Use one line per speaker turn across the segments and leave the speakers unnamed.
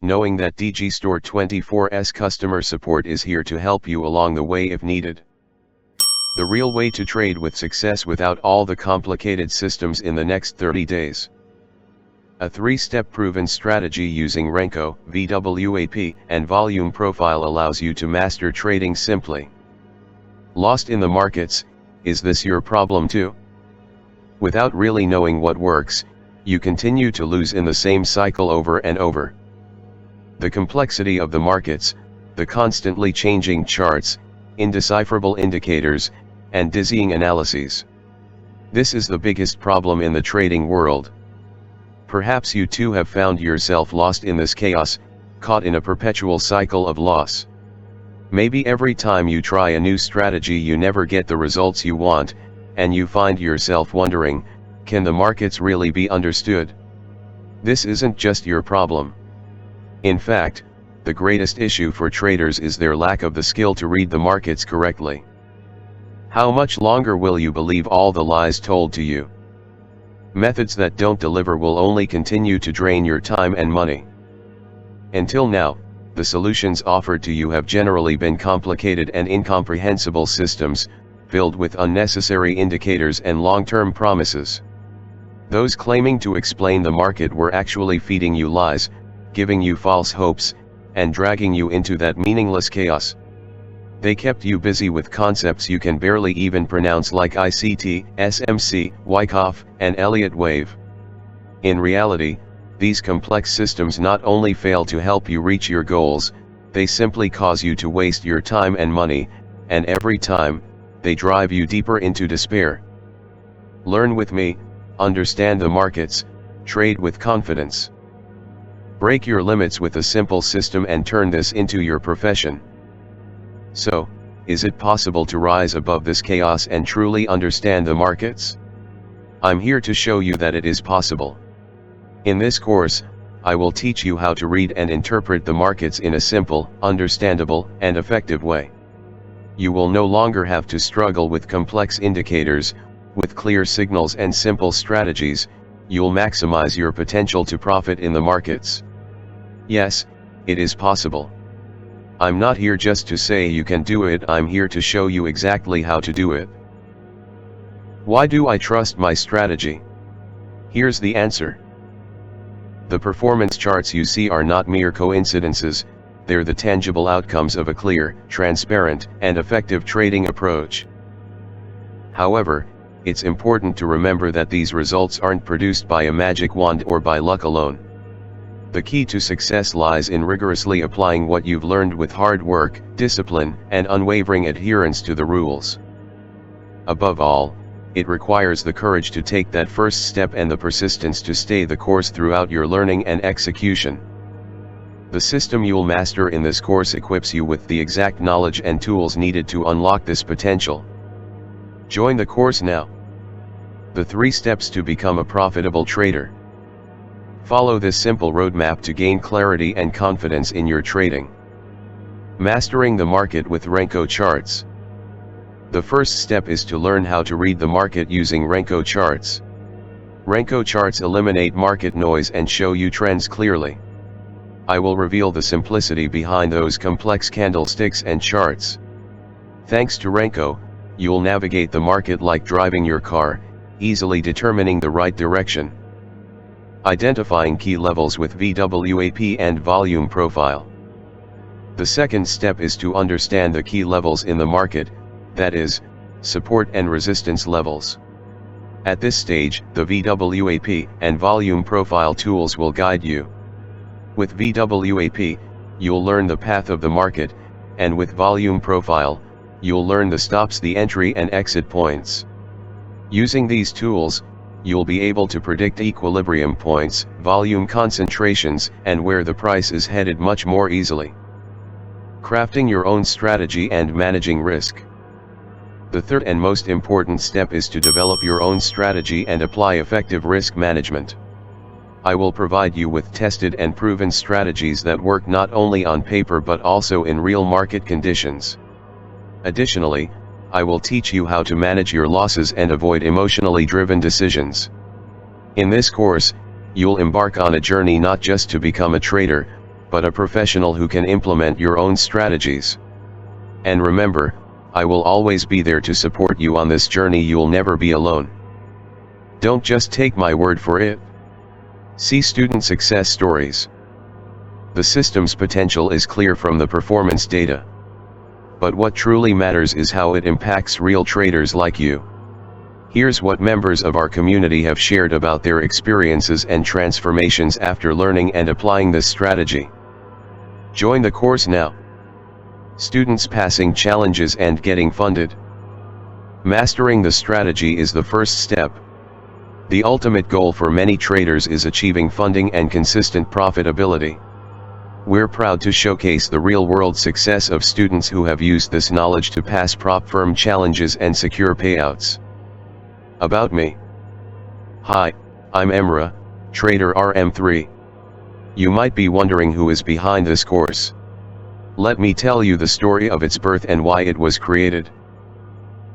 knowing that DG Store 24's customer support is here to help you along the way if needed. The real way to trade with success without all the complicated systems in the next 30 days. A 3-step proven strategy using Renko, VWAP, and volume profile allows you to master trading simply. Lost in the markets, is this your problem too? Without really knowing what works, you continue to lose in the same cycle over and over. The complexity of the markets, the constantly changing charts, indecipherable indicators, and dizzying analyses. This is the biggest problem in the trading world. Perhaps you too have found yourself lost in this chaos, caught in a perpetual cycle of loss. Maybe every time you try a new strategy you never get the results you want, and you find yourself wondering, can the markets really be understood? This isn't just your problem. In fact, the greatest issue for traders is their lack of the skill to read the markets correctly. How much longer will you believe all the lies told to you? Methods that don't deliver will only continue to drain your time and money. Until now, the solutions offered to you have generally been complicated and incomprehensible systems, filled with unnecessary indicators and long-term promises. Those claiming to explain the market were actually feeding you lies, giving you false hopes, and dragging you into that meaningless chaos. They kept you busy with concepts you can barely even pronounce like ICT, SMC, Wyckoff, and Elliott wave. In reality, these complex systems not only fail to help you reach your goals, they simply cause you to waste your time and money, and every time, they drive you deeper into despair. Learn with me, understand the markets, trade with confidence. Break your limits with a simple system and turn this into your profession. So, is it possible to rise above this chaos and truly understand the markets? I'm here to show you that it is possible. In this course, I will teach you how to read and interpret the markets in a simple, understandable, and effective way. You will no longer have to struggle with complex indicators. With clear signals and simple strategies, you'll maximize your potential to profit in the markets. Yes, it is possible. I'm not here just to say you can do it, I'm here to show you exactly how to do it. Why do I trust my strategy? Here's the answer. The performance charts you see are not mere coincidences, they're the tangible outcomes of a clear, transparent, and effective trading approach. However, it's important to remember that these results aren't produced by a magic wand or by luck alone. The key to success lies in rigorously applying what you've learned with hard work, discipline, and unwavering adherence to the rules. Above all, it requires the courage to take that first step and the persistence to stay the course throughout your learning and execution. The system you'll master in this course equips you with the exact knowledge and tools needed to unlock this potential. Join the course now. The 3 steps to become a profitable trader. Follow this simple roadmap to gain clarity and confidence in your trading. Mastering the market with Renko charts. The first step is to learn how to read the market using Renko charts. Renko charts eliminate market noise and show you trends clearly. I will reveal the simplicity behind those complex candlesticks and charts. Thanks to Renko, you'll navigate the market like driving your car, easily determining the right direction. Identifying key levels with VWAP and volume profile. The second step is to understand the key levels in the market, that is, support and resistance levels. At this stage, the VWAP and volume profile tools will guide you. With VWAP, you'll learn the path of the market, and with volume profile, you'll learn the stops, the entry and exit points. Using these tools, you'll be able to predict equilibrium points, volume concentrations, and where the price is headed much more easily. Crafting your own strategy and managing risk. The third and most important step is to develop your own strategy and apply effective risk management. I will provide you with tested and proven strategies that work not only on paper but also in real market conditions. Additionally, I will teach you how to manage your losses and avoid emotionally driven decisions. In this course, you'll embark on a journey not just to become a trader, but a professional who can implement your own strategies. And remember, I will always be there to support you on this journey. You'll never be alone. Don't just take my word for it. See student success stories. The system's potential is clear from the performance data. But what truly matters is how it impacts real traders like you. Here's what members of our community have shared about their experiences and transformations after learning and applying this strategy. Join the course now. Students passing challenges and getting funded. Mastering the strategy is the first step. The ultimate goal for many traders is achieving funding and consistent profitability. We're proud to showcase the real-world success of students who have used this knowledge to pass prop firm challenges and secure payouts. About me. Hi, I'm Emra, Trader RM3. You might be wondering who is behind this course. Let me tell you the story of its birth and why it was created.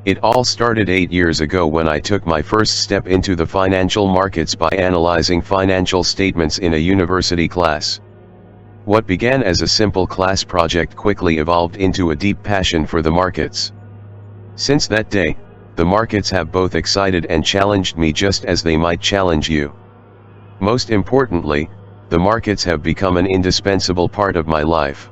It all started 8 years ago when I took my first step into the financial markets by analyzing financial statements in a university class. What began as a simple class project quickly evolved into a deep passion for the markets. Since that day, the markets have both excited and challenged me just as they might challenge you. Most importantly, the markets have become an indispensable part of my life.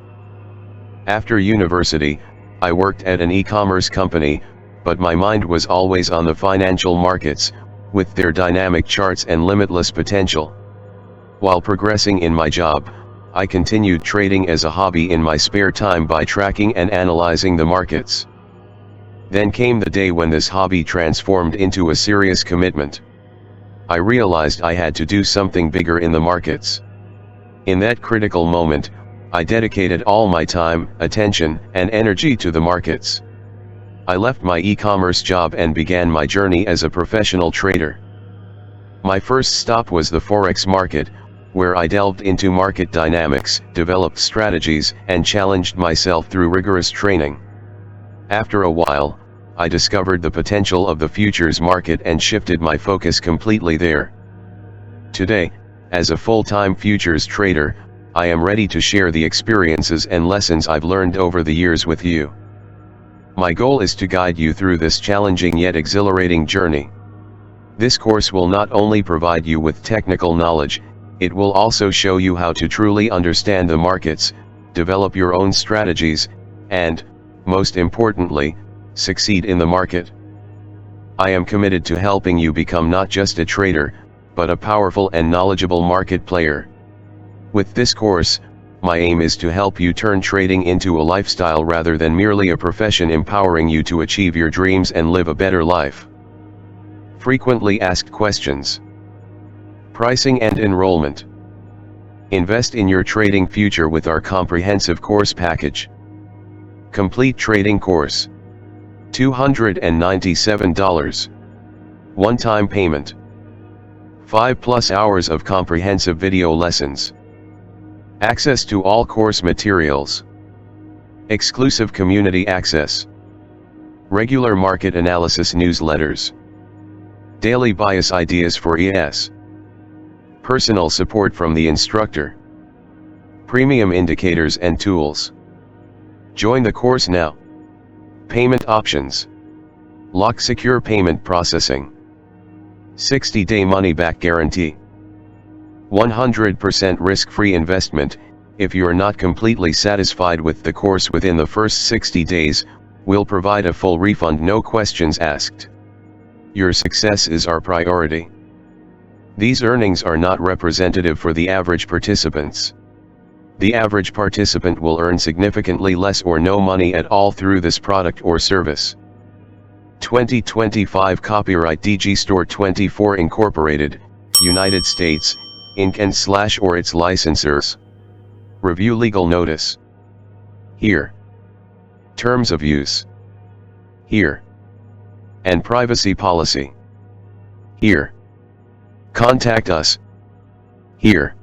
After university, I worked at an e-commerce company, but my mind was always on the financial markets, with their dynamic charts and limitless potential. While progressing in my job, I continued trading as a hobby in my spare time by tracking and analyzing the markets. Then came the day when this hobby transformed into a serious commitment. I realized I had to do something bigger in the markets. In that critical moment, I dedicated all my time, attention, and energy to the markets. I left my e-commerce job and began my journey as a professional trader. My first stop was the Forex market, where I delved into market dynamics, developed strategies, and challenged myself through rigorous training. After a while, I discovered the potential of the futures market and shifted my focus completely there. Today, as a full-time futures trader, I am ready to share the experiences and lessons I've learned over the years with you. My goal is to guide you through this challenging yet exhilarating journey. This course will not only provide you with technical knowledge, it will also show you how to truly understand the markets, develop your own strategies, and, most importantly, succeed in the market. I am committed to helping you become not just a trader, but a powerful and knowledgeable market player. With this course, my aim is to help you turn trading into a lifestyle rather than merely a profession, empowering you to achieve your dreams and live a better life. Frequently asked questions. Pricing and enrollment. Invest in your trading future with our comprehensive course package. Complete trading course. $297. One-time payment. 5+ hours of comprehensive video lessons. Access to all course materials. Exclusive community access. Regular market analysis newsletters. Daily bias ideas for ES. Personal support from the instructor. Premium indicators and tools. Join the course now. Payment options. Lock secure payment processing. 60-day money-back guarantee. 100% risk-free investment. If you are not completely satisfied with the course within the first 60 days, we'll provide a full refund, no questions asked. Your success is our priority. These earnings are not representative for the average participants. The average participant will earn significantly less or no money at all through this product or service. 2025 Copyright DG Store 24 Incorporated, United States, Inc. and / or its licensors. Review legal notice. Here. Terms of use. Here. And privacy policy. Here. Contact us. Here.